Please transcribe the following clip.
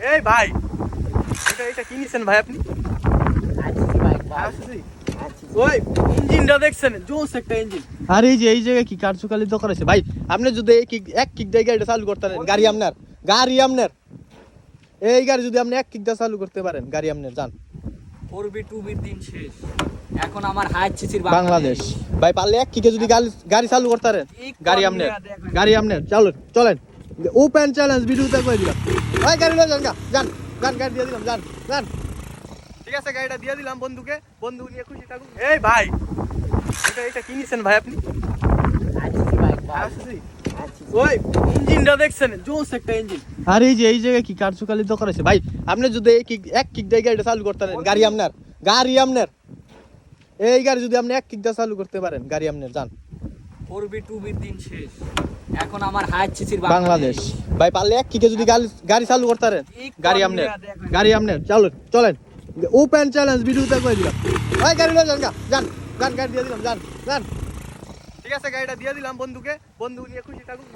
এই ভাই, এটা কি নিছেন ভাই আপনি? ওই ইঞ্জিনটা দেখছেন, জোস একটা ইঞ্জিন। আর এই যে এই জায়গায় কি কার্যকারিতা করেছে ভাই, আপনি যদি এক কিক দিয়ে গাড়িটা চালু করতে পারেন, গাড়ি আপনার এই গাড়ি যদি আপনি এক কিক দিয়ে চালু করতে পারেন, গাড়ি আপনার যান। 4B2B দিন শেষ, এখন আমার হাত সিসির বাংলাদেশ ভাই, পারলে এক কিকে যদি গাড়ি চালু করতে পারেন, গাড়ি আপনার চলেন। ওপেন চ্যালেঞ্জ ভিডিওতে করে দিলাম। ভাই গাড়ি লয়ে যান, গাড়ি দিয়ে দিলাম, যান। ঠিক আছে, গাড়িটা দিয়ে দিলাম বন্ধু নিয়ে খুশি থাকুন। এই ভাই, এটা কি নিছেন ভাই আপনি? ওই ইঞ্জিনটা দেখছেন, জোস একটা ইঞ্জিন। আর এই যে এই জায়গায় কি কার্যকারিতা করেছে ভাই, আপনি যদি এক কিক দিয়ে গাড়িটা চালু করতে পারেন, গাড়ি আপনার এই গাড়ি যদি আপনি এক কিক দিয়ে চালু করতে পারেন, গাড়ি আপনার যান। 4B2B দিন শেষ, এখন আমার হাত সিসির বাংলাদেশ ভাই, পারলে এক কিকে যদি গাড়ি চালু করতে পারেন, গাড়ি আপনার চলেন। ওপেন চ্যালেঞ্জ ভিডিওতে করে দিলাম। ভাই গাড়ি লয়ে যান, গাড়ি দিয়ে দিলাম, যান। ঠিক আছে, গাড়িটা দিয়ে দিলাম বন্ধু নিয়ে খুশি থাকুন।